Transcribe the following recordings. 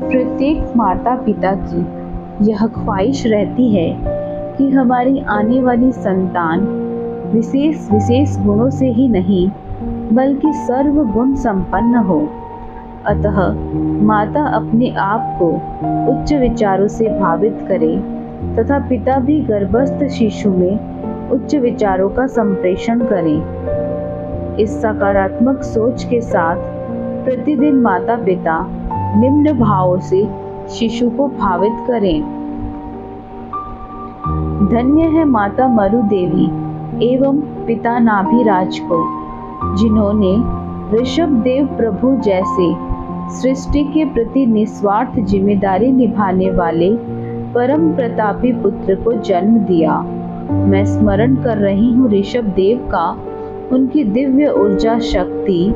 प्रत्येक माता पिता की यह ख्वाहिश रहती है कि हमारी आने वाली संतान विशेष विशेष गुणों से ही नहीं बल्कि सर्व गुण संपन्न हो। अतः माता अपने आप को उच्च विचारों से भावित करे तथा पिता भी गर्भस्थ शिशु में उच्च विचारों का संप्रेषण करें। इस सकारात्मक सोच के साथ प्रतिदिन माता पिता निम्न भावों से शिशु को भावित करें। धन्य है माता मरु देवी एवं पिता नाभिराज को, जिन्होंने ऋषभ देव प्रभु जैसे सृष्टि के प्रति निस्वार्थ जिम्मेदारी निभाने वाले परम प्रतापी पुत्र को जन्म दिया। मैं स्मरण कर रही हूँ ऋषभ देव का। उनकी दिव्य ऊर्जा शक्ति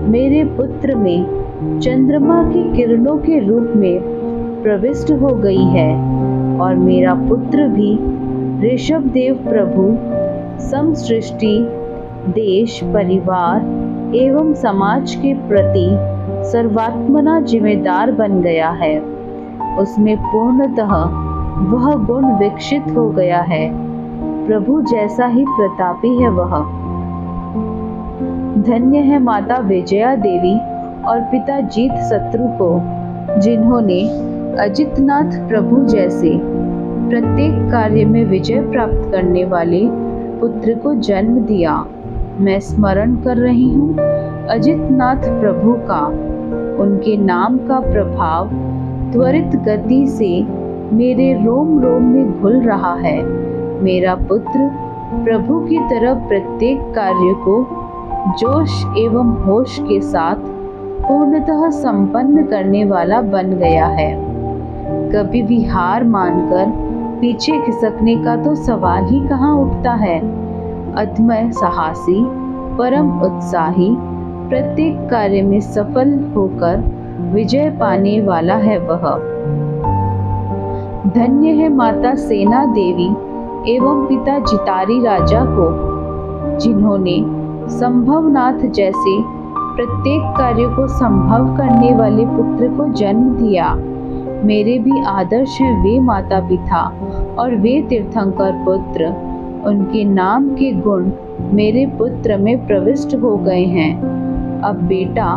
मेरे पुत्र में चंद्रमा की किरणों के रूप में प्रविष्ट हो गई है और मेरा पुत्र भी ऋषभ देव प्रभु समसृष्टि, देश, परिवार एवं समाज के प्रति सर्वात्मना जिम्मेदार बन गया है। उसमें पूर्णतः वह गुण विकसित हो गया है। प्रभु जैसा ही प्रतापी है वह। धन्य है माता विजया देवी और पिता जीत शत्रु को, जिन्होंने अजितनाथ प्रभु जैसे प्रत्येक कार्य में विजय प्राप्त करने वाले पुत्र को जन्म दिया। मैं स्मरण कर रही हूँ अजितनाथ प्रभु का। उनके नाम का प्रभाव त्वरित गति से मेरे रोम रोम में घुल रहा है। मेरा पुत्र प्रभु की तरफ प्रत्येक कार्य को जोश एवं होश के साथ पूर्णतः संपन्न करने वाला बन गया है। कभी भी हार मानकर पीछे खिसकने का तो सवाल ही कहाँ उठता है। अद्भुत साहसी, परम उत्साही, प्रत्येक कार्य में सफल होकर विजय पाने वाला है वह। धन्य है माता सेना देवी एवं पिता जितारी राजा को, जिन्होंने संभवनाथ जैसे प्रत्येक कार्य को संभव करने वाले पुत्र को जन्म दिया। मेरे भी आदर्श हैं वे माता पिता और वे तीर्थंकर पुत्र। उनके नाम के गुण मेरे पुत्र में प्रविष्ट हो गए हैं। अब बेटा,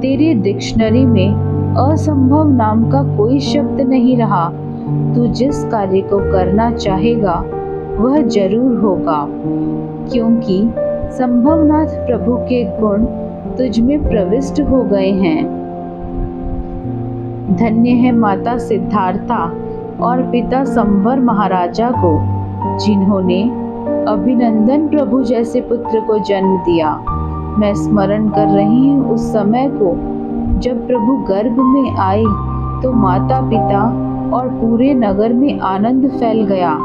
तेरे डिक्शनरी में असंभव नाम का कोई शब्द नहीं रहा। तू जिस कार्य को करना चाहेगा वह जरूर होगा, क्योंकि संभवनाथ प्रभु के गुण तुझ में प्रविष्ट हो गए हैं। धन्य है माता सिद्धार्था और पिता संवर महाराजा को, जिन्होंने अभिनंदन प्रभु जैसे पुत्र को जन्म दिया। मैं स्मरण कर रही हूँ उस समय को जब प्रभु गर्भ में आए तो माता पिता और पूरे नगर में आनंद फैल गया।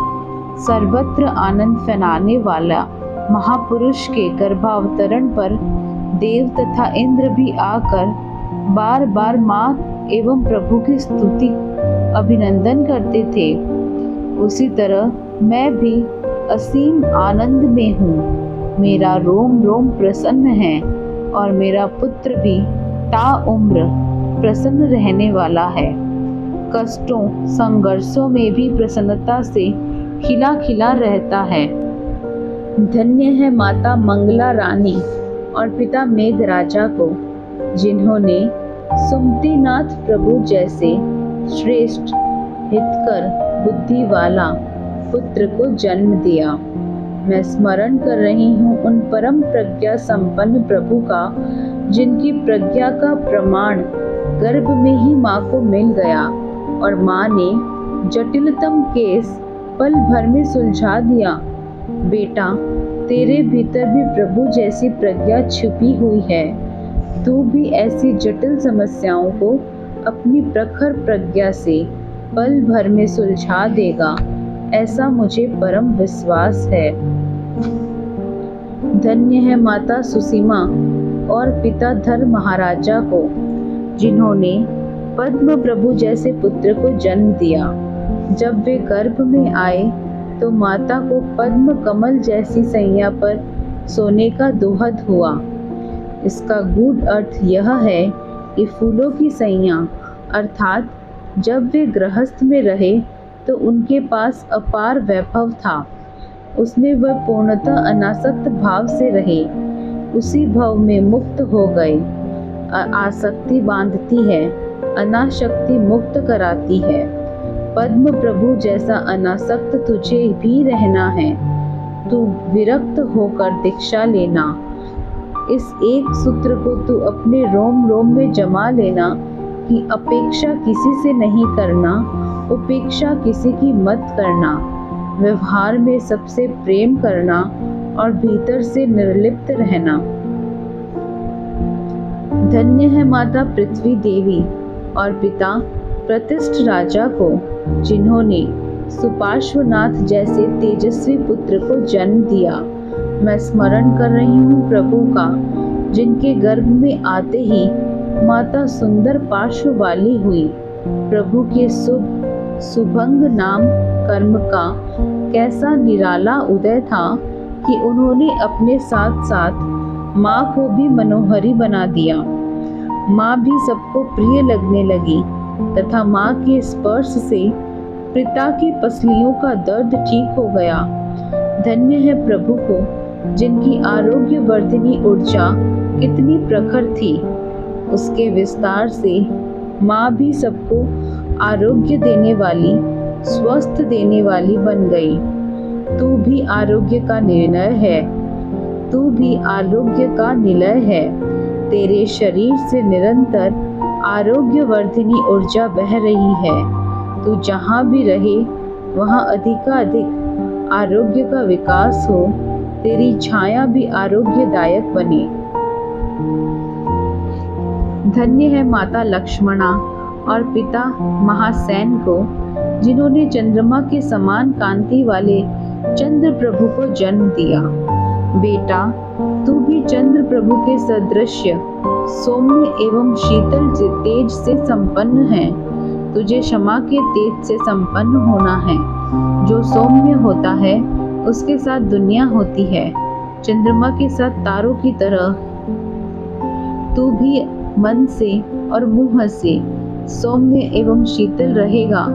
सर्वत्र आनंद फैलाने वाला महापुरुष के गर्भावतरण पर देव तथा इंद्र भी आकर बार बार माँ एवं प्रभु की स्तुति अभिनंदन करते थे। उसी तरह मैं भी असीम आनंद में हूँ। मेरा रोम रोम प्रसन्न है और मेरा पुत्र भी ताउम्र प्रसन्न रहने वाला है। कष्टों संघर्षों में भी प्रसन्नता से खिला खिला रहता है। धन्य है माता मंगला रानी और पिता मेघराजा को, जिन्होंने सुमतिनाथ प्रभु जैसे श्रेष्ठ, हितकर, बुद्धि वाला पुत्र को जन्म दिया। मैं स्मरण कर रही हूँ उन परम प्रज्ञा संपन्न प्रभु का, जिनकी प्रज्ञा का प्रमाण गर्भ में ही माँ को मिल गया और माँ ने जटिलतम केस पल भर में सुलझा दिया। बेटा, तेरे भीतर भी प्रभु जैसी प्रज्ञा छिपी हुई है। तू भी ऐसी जटिल समस्याओं को अपनी प्रखर प्रज्ञा से पल भर में सुलझा देगा, ऐसा मुझे परम विश्वास है। धन्य है माता सुसीमा और पिता धर महाराजा को, जिन्होंने पद्म प्रभु जैसे पुत्र को जन्म दिया। जब वे गर्भ में आए तो माता को पद्म कमल जैसी सैया पर सोने का दोहद हुआ। इसका गूढ़ अर्थ यह है कि फूलों की सैया अर्थात जब वे गृहस्थ में रहे तो उनके पास अपार वैभव था, उसमें वह पूर्णतः अनासक्त भाव से रहे, उसी भाव में मुक्त हो गए। आसक्ति बांधती है, अनाशक्ति मुक्त कराती है। पद्म प्रभु जैसा अनासक्त तुझे भी रहना है, तू विरक्त होकर दीक्षा लेना। इस एक सूत्र को तू अपने रोम रोम में जमा लेना कि अपेक्षा किसी से नहीं करना, उपेक्षा किसी की मत करना, व्यवहार में सबसे प्रेम करना और भीतर से निर्लिप्त रहना। धन्य है माता पृथ्वी देवी और पिता प्रतिष्ठ राजा को, जिन्होंने सुपार्श्वनाथ जैसे तेजस्वी पुत्र को जन्म दिया। मैं स्मरण कर रही हूँ प्रभु का, जिनके गर्भ में आते ही माता सुंदर पार्श्व वाली हुई। प्रभु के सुभंग नाम कर्म का कैसा निराला उदय था कि उन्होंने अपने साथ साथ माँ को भी मनोहरी बना दिया। माँ भी सबको प्रिय लगने लगी तथा माँ के स्पर्श से पिता की पसलियों का दर्द ठीक हो गया। धन्य है प्रभु को, जिनकी आरोग्य वर्धिनी ऊर्जा कितनी प्रखर थी। उसके विस्तार से माँ भी सबको आरोग्य देने वाली, स्वस्थ देने वाली बन गई। तू भी आरोग्य का निर्णय है, तू भी आरोग्य का निलय है। तेरे शरीर से निरंतर आरोग्य वर्धिनी ऊर्जा बह रही है। तू जहाँ भी रहे वहाँ अधिकाधिक आरोग्य का विकास हो, तेरी छाया भी आरोग्यदायक बने। धन्य है माता लक्ष्मणा और पिता महासेन को, जिन्होंने चंद्रमा के समान कांति वाले चंद्र प्रभु को जन्म दिया। बेटा, तू भी चंद्र प्रभु के सदृश सौम्य एवं शीतल तेज से संपन्न है। तुझे क्षमा के तेज से संपन्न होना है। जो सौम्य होता है उसके साथ दुनिया होती है, चंद्रमा के साथ तारों की तरह। तू भी मन से और मुंह से सौम्य एवं शीतल रहेगा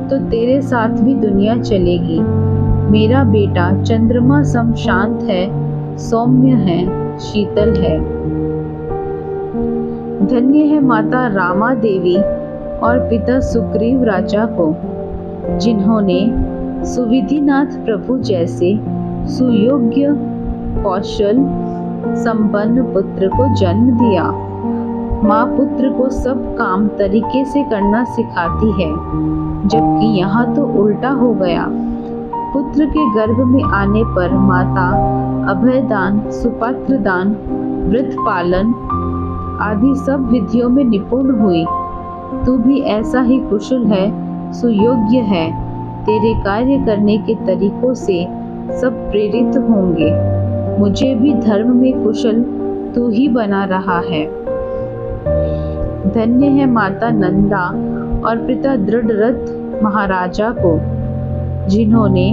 तो तेरे साथ भी दुनिया चलेगी। मेरा बेटा चंद्रमा सम शांत है, सौम्य है, शीतल है। धन्य है माता रामा देवी और पिता सुग्रीव राजा को, जिन्होंने सुविधिनाथ प्रभु जैसे सुयोग्य कौशल संपन्न पुत्र को जन्म दिया। माँ पुत्र को सब काम तरीके से करना सिखाती है, जबकि यहाँ तो उल्टा हो गया। पुत्र के गर्भ में आने पर माता अभयदान, सुपात्रदान, व्रत पालन आदि सब विधियों में निपुण हुई। तू भी ऐसा ही कुशल है, सुयोग्य है। तेरे कार्य करने के तरीकों से सब प्रेरित होंगे। मुझे भी धर्म में कुशल तू ही बना रहा है। धन्य है माता नंदा और पिता दृढ़रथ महाराजा को, जिन्होंने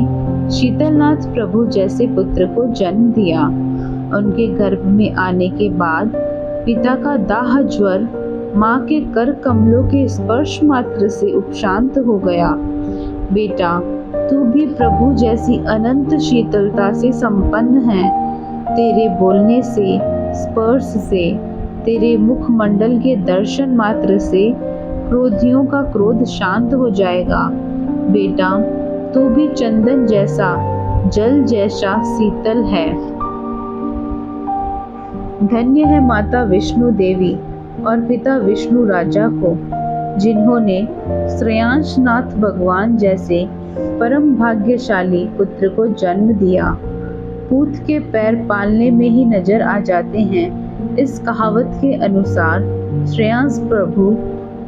शीतलनाथ प्रभु जैसे पुत्र को जन्म दिया। उनके गर्भ में आने के बाद पिता का दाह ज्वर माँ के कर कमलों के स्पर्श मात्र से उपशांत हो गया। बेटा, तू भी प्रभु जैसी अनंत शीतलता से संपन्न है। तेरे बोलने से, स्पर्श से, तेरे मुखमंडल के दर्शन मात्र से क्रोधियों का क्रोध शांत हो जाएगा। बेटा, तू भी चंदन जैसा, जल जैसा शीतल है। धन्य है माता विष्णु देवी और पिता विष्णु राजा को, जिन्होंने श्रेयांशनाथ भगवान जैसे परम भाग्यशाली पुत्र को जन्म दिया। पूत के पैर पालने में ही नजर आ जाते हैं। इस कहावत के अनुसार श्रेयांश प्रभु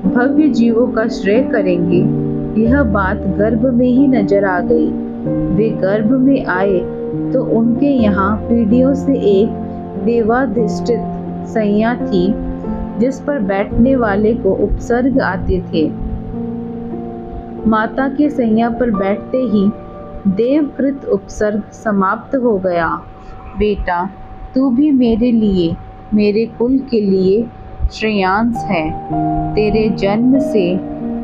भव्य जीवों का श्रेय करेंगे। यह बात गर्भ में ही नजर आ गई। वे गर्भ में आए तो उनके यहाँ पीढ़ियों से एक देवाधिष्ठित सैया थी, जिस पर बैठने वाले को उपसर्ग आते थे। माता के सैया पर बैठते ही देवकृत उपसर्ग समाप्त हो गया। बेटा, तू भी मेरे लिए, मेरे कुल के लिए श्रेयांस है। तेरे जन्म से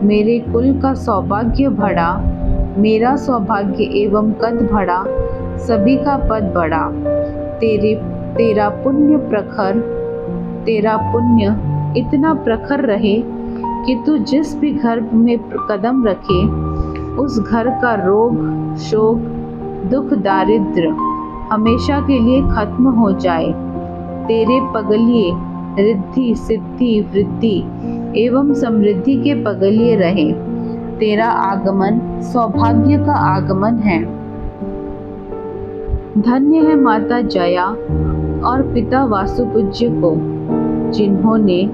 मेरे कुल का सौभाग्य बढ़ा, मेरा सौभाग्य एवं कद बढ़ा, सभी का पद बढ़ा। तेरा पुण्य इतना प्रखर रहे कि तू जिस भी घर में कदम रखे उस घर का रोग, शोक, दुख, दारिद्र्य हमेशा के लिए खत्म हो जाए। तेरे पगलिए रिद्धि, सिद्धि, वृद्धि एवं समृद्धि के पगलिए रहे। तेरा आगमन सौभाग्य का आगमन है। धन्य है माता जया और पिता वासुपूज्य को, जिन्होंने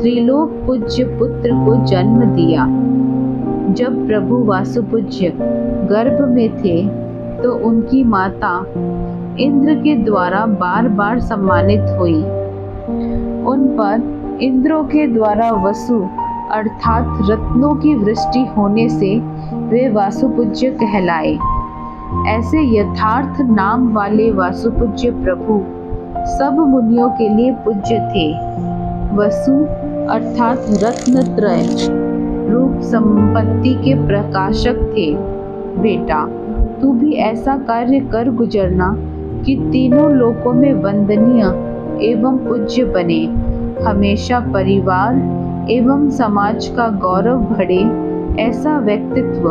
त्रिलोक पूज्य पुत्र को जन्म दिया। जब प्रभु वासुपूज्य गर्भ में थे तो उनकी माता इंद्र के द्वारा बार बार सम्मानित हुई। उन पर इंद्रों के द्वारा वसु अर्थात रत्नों की वृष्टि होने से वे वासुपूज्य कहलाए। ऐसे यथार्थ नाम वाले वासुपूज्य प्रभु सब मुनियों के लिए पूज्य थे। वसु अर्थात रत्नत्रय रूप संपत्ति के प्रकाशक थे। बेटा, तू भी ऐसा कार्य कर गुजरना कि तीनों लोकों में वंदनीय एवं पूज्य बने। हमेशा परिवार एवं समाज का गौरव बढ़े, ऐसा व्यक्तित्व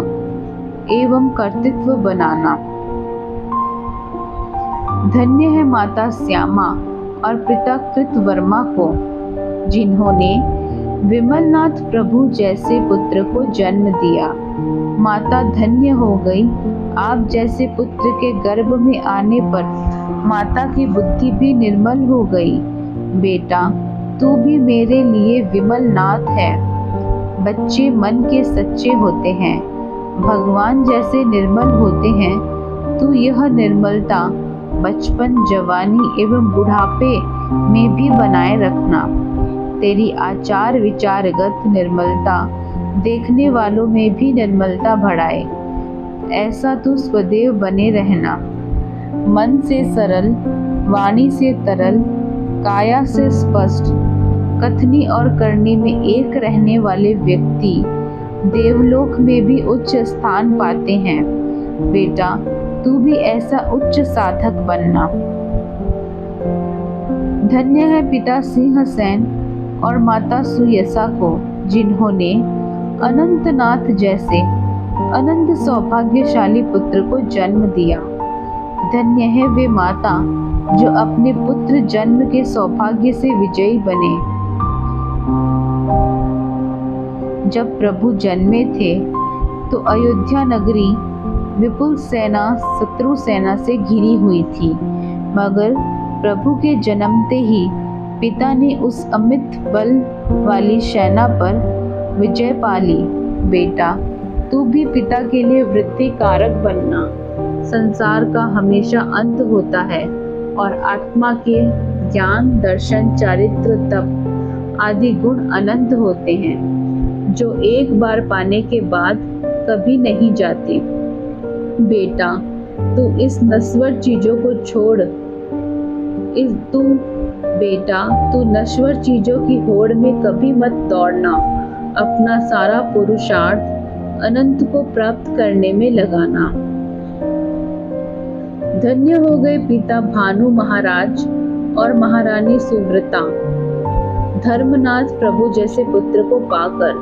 एवं कर्तृत्व बनाना। धन्य है माता श्यामा और पिता कृतवर्मा को, जिन्होंने विमलनाथ प्रभु जैसे पुत्र को जन्म दिया। माता धन्य हो गई। आप जैसे पुत्र के गर्भ में आने पर माता की बुद्धि भी निर्मल हो गई। बेटा, तू भी मेरे लिए विमलनाथ है। बच्चे मन के सच्चे होते हैं, भगवान जैसे निर्मल होते हैं। तू यह निर्मलता बचपन, जवानी एवं बुढ़ापे में भी बनाए रखना। तेरी आचार विचारगत निर्मलता देखने वालों में भी निर्मलता बढ़ाए। ऐसा तू सदैव बने रहना। मन से सरल, वाणी से तरल, काया से स्पष्ट, कथनी और करनी में एक रहने वाले व्यक्ति देवलोक में भी उच्च स्थान पाते हैं। बेटा, तू भी ऐसा उच्च साधक बनना। धन्य है पिता सिंहसेन और माता सुयसा को, जिन्होंने अनंतनाथ जैसे अनंत सौभाग्यशाली पुत्र को जन्म दिया। धन्य है वे माता जो अपने पुत्र जन्म के सौभाग्य से विजयी बने। जब प्रभु जन्मे थे तो अयोध्या नगरी विपुल सेना, शत्रु सेना से घिरी हुई थी, मगर प्रभु के जन्मते ही पिता ने उस अमित बल वाली सेना पर विजय पा ली। बेटा, तू भी पिता के लिए वृद्धि कारक बनना। संसार का हमेशा अंत होता है और आत्मा के ज्ञान, दर्शन, चारित्र, तप आदि गुण अनंत होते हैं, जो एक बार पाने के बाद कभी नहीं जाते। बेटा, तू इस नश्वर चीजों को छोड़। तू नश्वर चीजों की होड़ में कभी मत दौड़ना। अपना सारा पुरुषार्थ अनंत को प्राप्त करने में लगाना। धन्य हो गए पिता भानु महाराज और महारानी सुव्रता, धर्मनाथ प्रभु जैसे पुत्र को पाकर।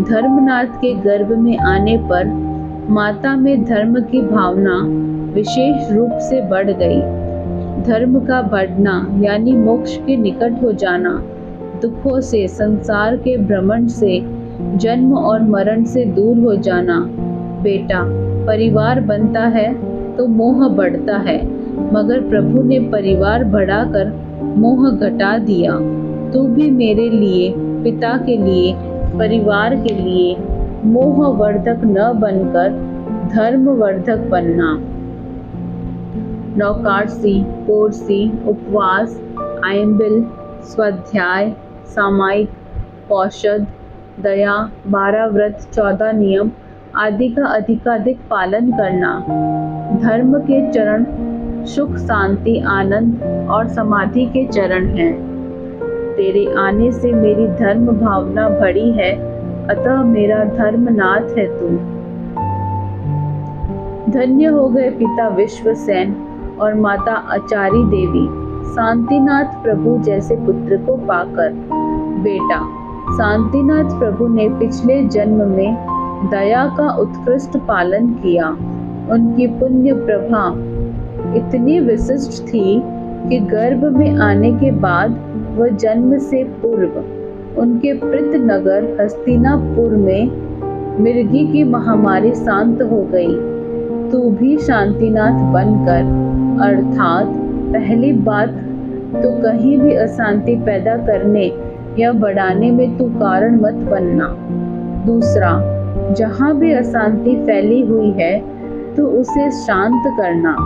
धर्मनाथ के गर्भ में आने पर माता में धर्म की भावना विशेष रूप से बढ़ गई। धर्म का बढ़ना यानी मोक्ष के निकट हो जाना, दुखों से, संसार के भ्रमण से, जन्म और मरण से दूर हो जाना। बेटा, परिवार बनता है तो मोह बढ़ता है, मगर प्रभु ने परिवार बढ़ाकर मोह घटा दिया। तू भी मेरे लिए, पिता के लिए, परिवार के लिए मोहवर्धक न बनकर धर्मवर्धक बनना। नौकार्सी, कोर्सी, उपवास, आयम्बिल, स्वाध्याय, सामायिक, पौषध, दया, 12 व्रत, 14 नियम आदि का अधिकाधिक पालन करना। धर्म के चरण सुख, शांति, आनंद और समाधि के चरण हैं। तेरे आने से मेरी धर्म भावना बढ़ी है, अतः मेरा धर्मनाथ है तू। धन्य हो गए पिता विश्वसेन और माता आचारी देवी शांतिनाथ प्रभु जैसे पुत्र को पाकर। बेटा, शांतिनाथ प्रभु ने पिछले जन्म में दया का उत्कृष्ट पालन किया। उनकी पुण्य प्रभा इतनी विशिष्ट थी कि गर्भ में आने के बाद वह जन्म से पूर्व उनके पृथ नगर हस्तिनापुर में मिर्गी की महामारी शांत हो गई। तू भी शांतिनाथ बनकर, अर्थात पहली बात तो कहीं भी अशांति पैदा करने या बढ़ाने में तू कारण मत बनना। दूसरा, जहाँ भी अशांति फैली हुई है तो उसे शांत करना।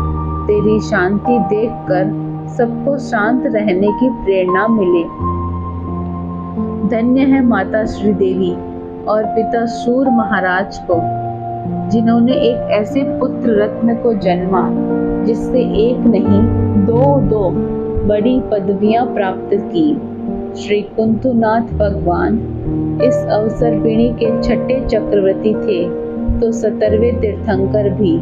तेरी शांति देखकर सबको शांत रहने की प्रेरणा मिले। धन्य है माता श्रीदेवी और पिता शूर महाराज को, जिन्होंने एक ऐसे पुत्र रत्न को जन्मा जिससे एक नहीं दो बड़ी पदवियां प्राप्त की। श्री कुंतुनाथ भगवान इस अवसरपिणी के छठे चक्रवर्ती थे तो 17वें तीर्थंकर भी।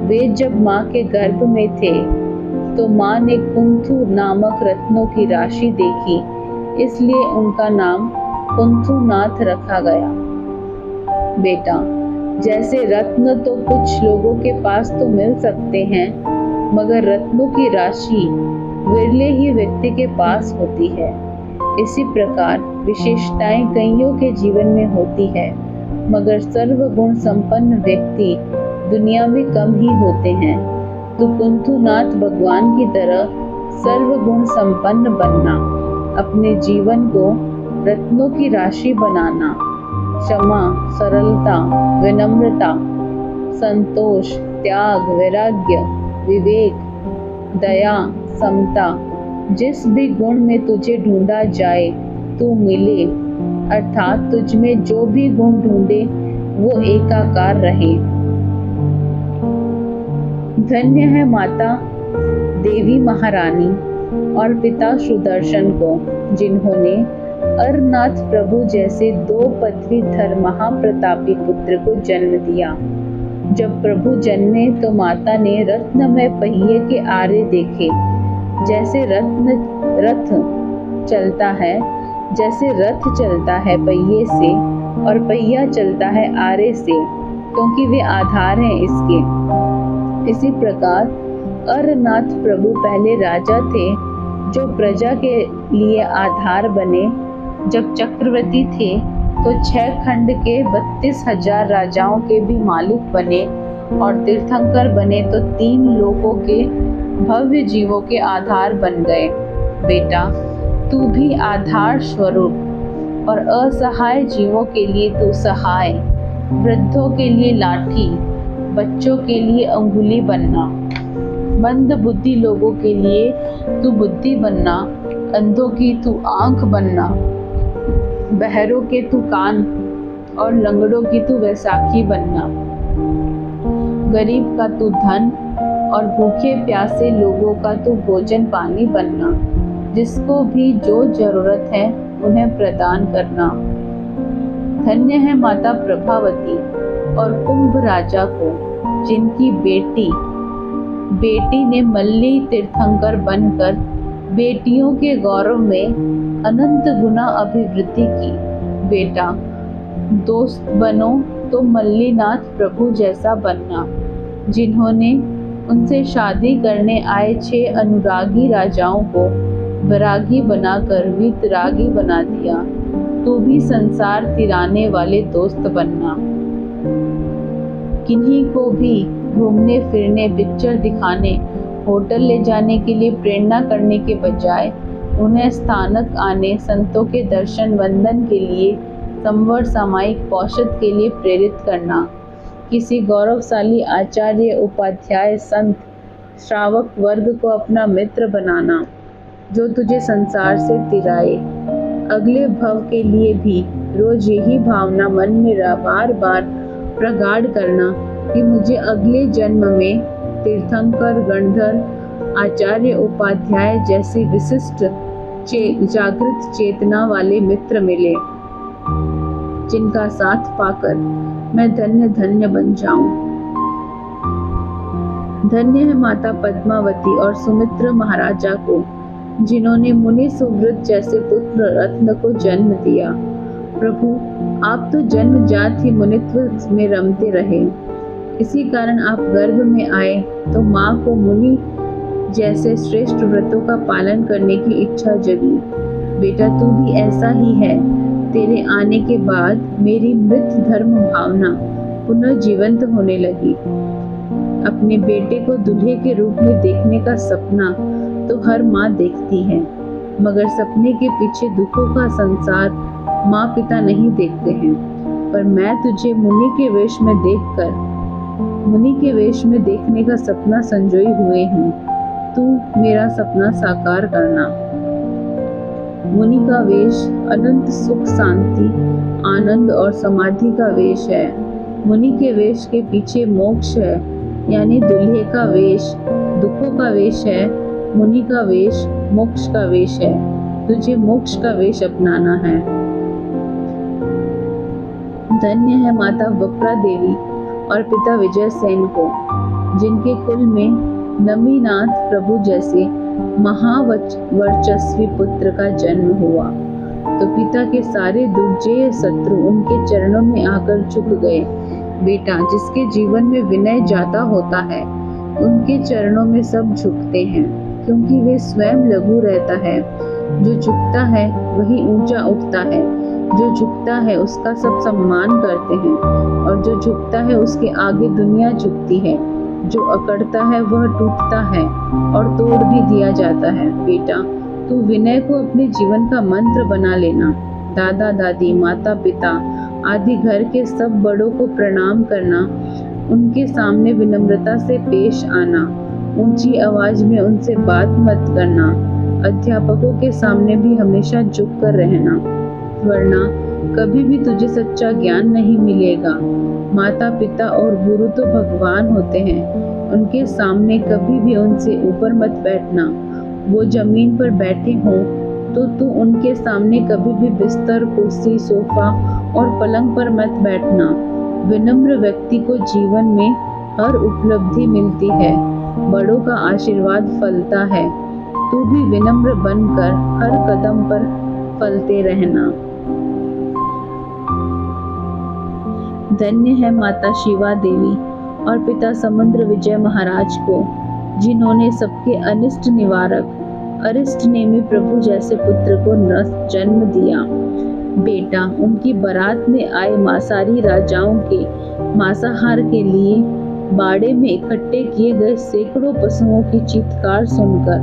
वे जब माँ के गर्भ में थे तो माँ ने कुंथु नामक रत्नों की राशि देखी, इसलिए उनका नाम कुंथुनाथ रखा गया। बेटा, जैसे रत्न तो कुछ लोगों के पास तो मिल सकते हैं, मगर रत्नों की राशि विरले ही व्यक्ति के पास होती है। इसी प्रकार विशेषताएं कईयों के जीवन में होती है, मगर सर्वगुण संपन्न व्यक्ति दुनिया में कम ही होते हैं। तो कुंथुनाथ भगवान की तरह सर्वगुण संपन्न बनना, अपने जीवन को रत्नों की राशि बनाना, क्षमा, सरलता, विनम्रता, संतोष, त्याग, वैराग्य, विवेक, दया, समता, जिस भी गुण में तुझे ढूंढा जाए तू मिले, अर्थात तुझ में जो भी गुण ढूंढे वो एकाकार रहे। धन्य है माता देवी महारानी और पिता सुदर्शन को, जिन्होंने अरनाथ प्रभु जैसे 2 पदवीधर महाप्रतापी पुत्र को जन्म दिया। जब प्रभु जन्मे तो माता ने रत्नमय पहिए के आरे देखे। जैसे रथ चलता है पहिए से और पहिया चलता है आरे से, क्योंकि वे आधार हैं इसके। इसी प्रकार अरनाथ प्रभु पहले राजा थे जो प्रजा के लिए आधार बने। जब चक्रवर्ती थे तो 6 खंड के 32,000 राजाओं के भी मालिक बने, और तीर्थंकर बने तो 3 लोकों के भव्य जीवों के आधार बन गए। बेटा, तू भी आधार स्वरूप और असहाय जीवों के लिए तू सहाय, वृद्धों के लिए लाठी, बच्चों के लिए अंगुली बनना, मंद बुद्धि लोगों के लिए तू बुद्धि बनना, अंधों की तू आंख बनना, बहरों के तू कान और लंगड़ों की तू वैसाखी बनना, गरीब का तू धन और भूखे प्यासे लोगों का तू भोजन पानी बनना, जिसको भी जो जरूरत है उन्हें प्रदान करना। धन्य है माता प्रभावती और कुंभ राजा को, जिनकी बेटी ने मल्ली तीर्थंकर बनकर बेटियों के गौरव में अनंत गुना अभिवृद्धि की। बेटा, दोस्त बनो तो मल्लीनाथ प्रभु जैसा बनना, जिन्होंने उनसे शादी करने आए 6 अनुरागी राजाओं को वैरागी बनाकर वीतरागी बना दिया। तू भी संसार तिराने वाले दोस्त बनना। किन्हीं को भी घूमने फिरने, पिक्चर दिखाने, होटल ले जाने के लिए प्रेरणा करने के बजाय उन्हें स्थानक आने, संतों के दर्शन वंदन के लिए, संवर सामायिक पौषध के लिए प्रेरित करना। किसी गौरवशाली आचार्य, उपाध्याय, संत, श्रावक वर्ग को अपना मित्र बनाना, जो तुझे संसार से तिराए। अगले भव के लिए भी रोज यही भावना मन में बार बार प्रगाढ़ करना कि मुझे अगले जन्म में तीर्थंकर, गणधर, आचार्य, उपाध्याय जैसी विशिष्ट जागृत चेतना वाले मित्र मिले, जिनका साथ पाकर मैं धन्य धन्य बन जाऊं। धन्य है माता पद्मावती और सुमित्र महाराजा को, जिन्होंने मुनि सुव्रत जैसे पुत्र रत्न को जन्म दिया। प्रभु, आप तो जन्मजात ही मुनित्व में रमते रहे, इसी कारण आप गर्भ में आए तो माँ को मुनि जैसे श्रेष्ठ व्रतों का पालन करने की इच्छा जगी। बेटा, तू भी ऐसा ही है। तेरे आने के बाद मेरी मृत धर्म भावना पुनः जीवंत होने लगी। अपने बेटे को दूल्हे के रूप में देखने का सपना तो हर माँ देखती है, मगर सपने के पीछे दुखों का संसार माँ पिता नहीं देखते हैं। पर मैं तुझे मुनि के वेश में देखने का सपना संजोई हुए हूँ। तू मेरा सपना साकार करना। मुनि का वेश अनंत सुख, शांति, आनंद और समाधि का वेश है। मुनि के वेश के पीछे मोक्ष है, यानी दूल्हे का वेश दुखों का वेश है, मुनि का वेश मोक्ष का वेश है। तुझे मोक्ष का वेश अपनाना है। धन्य है माता वप्रा देवी और पिता विजय सेन को, जिनके कुल में नमीनाथ प्रभु जैसे महावर्चस्वी पुत्र का जन्म हुआ तो पिता के सारे दुर्जेय शत्रु उनके चरणों में आकर झुक गए। बेटा, जिसके जीवन में विनय ज्यादा होता है उनके चरणों में सब झुकते हैं, क्योंकि वे स्वयं लघु रहता है। जो झुकता है वही ऊंचा उठता है, जो झुकता है उसका सब सम्मान करते हैं, और जो झुकता है उसके आगे दुनिया झुकती है। जो अकड़ता है वह टूटता है और तोड़ भी दिया जाता है। बेटा, तू विनय को अपने जीवन का मंत्र बना लेना। दादा दादी, माता पिता आदि घर के सब बड़ों को प्रणाम करना, उनके सामने विनम्रता से पेश आना, ऊंची आवाज में उनसे बात मत करना, अध्यापकों के सामने भी हमेशा झुक कर रहना, वरना कभी भी तुझे सच्चा ज्ञान नहीं मिलेगा। माता पिता और गुरु तो भगवान होते हैं, उनके सामने कभी भी उनसे ऊपर मत बैठना। वो जमीन पर बैठे हों तो तू उनके सामने कभी भी बिस्तर, कुर्सी, सोफा और पलंग पर मत बैठना। विनम्र व्यक्ति को जीवन में हर उपलब्धि मिलती है, बड़ों का आशीर्वाद फलता है। तू भी विनम्र बनकर हर कदम पर फलते रहना। धन्य है माता शिवा देवी और पिता समुद्र विजय महाराज को, जिन्होंने सबके अनिष्ट निवारक अरिष्ट नेमी प्रभु जैसे पुत्र को जन्म दिया। बेटा, उनकी बारात में आए मांसाहारी राजाओं के मांसाहार के लिए बाड़े में इकट्ठे किए गए सैकड़ों पशुओं की चीत्कार सुनकर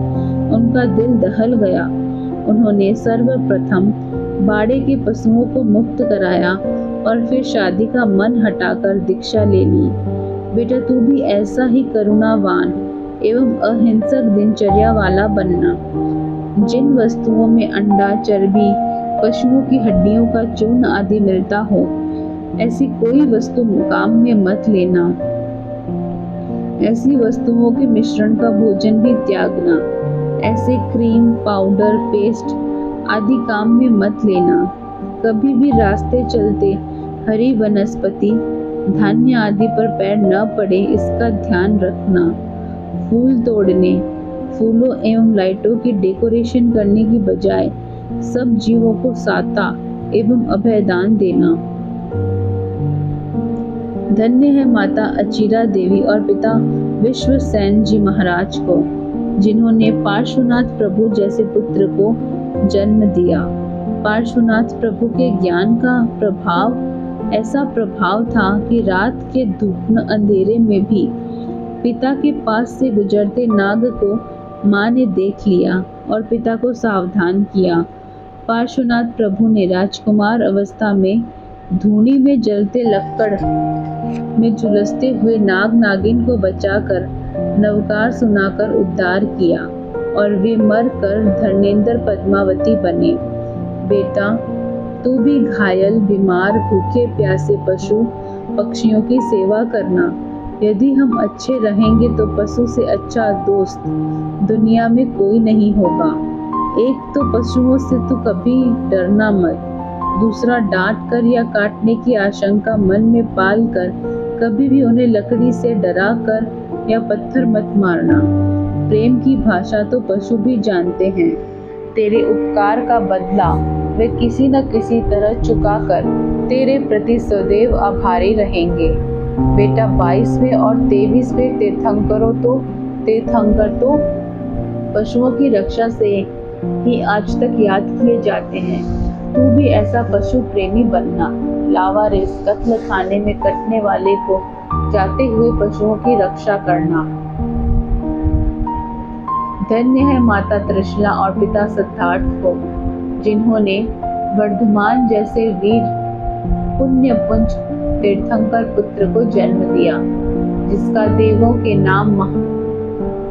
उनका दिल दहल गया। उन्होंने सर्वप्रथम बाड़े के पशुओं को मुक्त कराया और फिर शादी का मन हटाकर दीक्षा ले ली। बेटा, तू भी ऐसा ही करुणावान एवं अहिंसक दिनचर्या वाला बनना। जिन वस्तुओं में अंडा, चर्बी, पशुओं की हड्डियों का चूर्ण आदि मिलता हो, ऐसी कोई वस्तु मुकाम में मत लेना। ऐसी वस्तुओं के मिश्रण का भोजन भी त्यागना। ऐसे क्रीम, पाउडर, पेस्ट आदि काम में मत लेना। कभी भी रास्ते चलते हरी वनस्पति, धान्य आदि पर पैर न पड़े, इसका ध्यान रखना। फूल तोड़ने, फूलों एवं लाइटों की डेकोरेशन करने की बजाय सब जीवों को साता एवं अभयदान देना। धन्य है माता अचिरा देवी और पिता विश्वसेन जी महाराज को, जिन्होंने पार्श्वनाथ प्रभु जैसे पुत्र को जन्म दिया। पार्श्वनाथ प्रभु के ज्ञान का प्रभाव ऐसा प्रभाव था कि रात के धूप अंधेरे में भी पिता के पास से गुजरते नाग को माँ ने देख लिया और पिता को सावधान किया। पार्श्वनाथ प्रभु ने राजकुमार अवस्था में धूनी में जलते लक्कड़ में झुलसते हुए नाग नागिन को बचाकर नवकार सुनाकर उद्धार किया और वे मर कर धर्मेंद्र पद्मावती बने। बेटा, तू भी घायल, बीमार, भूखे प्यासे पशु पक्षियों की सेवा करना। यदि हम अच्छे रहेंगे तो पशु से अच्छा दोस्त दुनिया में कोई नहीं होगा। एक तो पशुओं से तू कभी डरना मत, दूसरा डांट कर या काटने की आशंका मन में पाल कर कभी भी उन्हें लकड़ी से डरा कर या पत्थर मत मारना। प्रेम की भाषा तो पशु भी जानते हैं। तेरे उपकार का बदला वे किसी न किसी तरह चुका कर तेरे प्रति सदैव आभारी रहेंगे। बेटा, 22वें और 23वें तीर्थंकर तो पशुओं की रक्षा से ही आज तक याद किए जाते हैं। तू भी ऐसा पशु प्रेमी बनना। लावारिस कत्ल खाने में कटने वाले को जाते हुए पशुओं की रक्षा करना। धन्य है माता त्रिशला और पिता सिद्धार्थ को, जिन्होंने वर्धमान जैसे वीर पुण्यपुंज तीर्थंकर पुत्र को जन्म दिया, जिसका देवों के नाम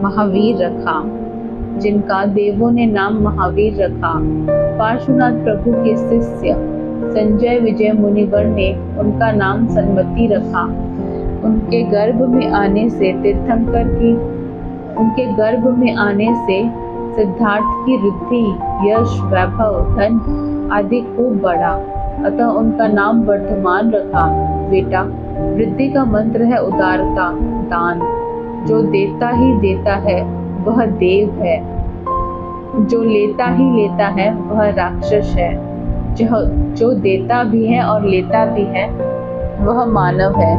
महावीर रखा जिनका देवों ने नाम महावीर रखा। पार्श्वनाथ प्रभु के शिष्य संजय विजय मुनिवर ने उनका नाम सन्मति रखा। उनके गर्भ में आने से सिद्धार्थ की रिद्धि, यश, वैभव, धन आदि खूब बढ़ा, अतः उनका नाम वर्धमान रखा। बेटा, वृद्धि का मंत्र है उदारता, दान। जो देता ही देता है वह देव है, जो लेता ही लेता है वह राक्षस है, जो देता भी है और लेता भी है वह मानव है।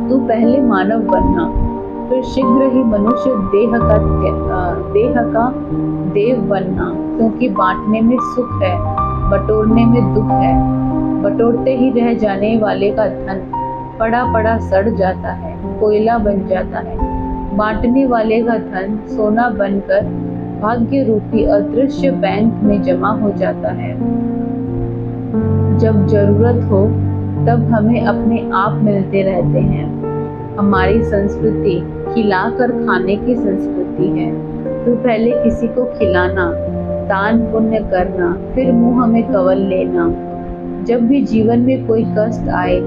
तू पहले मानव बनना, फिर शीघ्र ही मनुष्य देह का देव बनना, क्योंकि बांटने में सुख है, बटोरने में दुख है। बटोरते ही रह जाने वाले का धन पड़ा पड़ा सड़ जाता है, कोयला बन जाता है। बांटने वाले का धन सोना बनकर भाग्य रूपी अदृश्य बैंक में जमा हो जाता है। जब जरूरत हो तब हमें अपने आप मिलते रहते हैं। हमारी संस्कृति खिलाकर खाने की संस्कृति है। तो पहले किसी को खिलाना, दान पुण्य करना, फिर मुंह में कवल लेना। जब भी जीवन में कोई कष्ट आए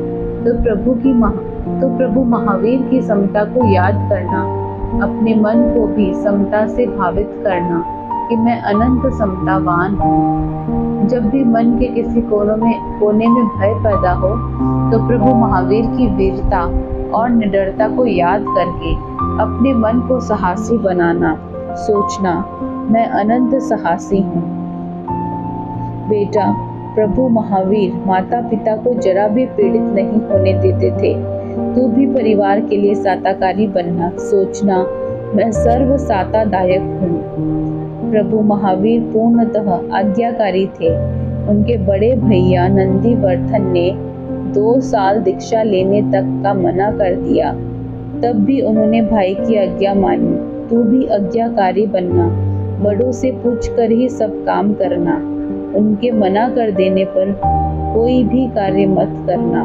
तो प्रभु महावीर की समता को याद करना, अपने मन को भी समता से भावित करना कि मैं अनंत समतावान हूँ। जब भी मन के किसी कोने में भय पैदा हो तो प्रभु महावीर की वीरता और निडरता को याद करके अपने मन को साहसी बनाना, सोचना मैं अनंत साहसी हूँ। बेटा, प्रभु महावीर माता पिता को जरा भी पीड़ित नहीं होने देते थे। तू भी परिवार के लिए साताकारी बनना, सोचना मैं सर्व सातादायक हूँ। प्रभु महावीर पूर्णतः आज्ञाकारी थे। उनके बड़े भैया नंदीवर्धन ने 2 साल दीक्षा लेने तक का मना कर दिया, तब भी उन्होंने भाई की आज्ञा मानी। तू भी आज्ञाकारी बनना, बड़ों से पूछकर ही सब काम करना, उनके मना कर देने पर कोई भी कार्य मत करना।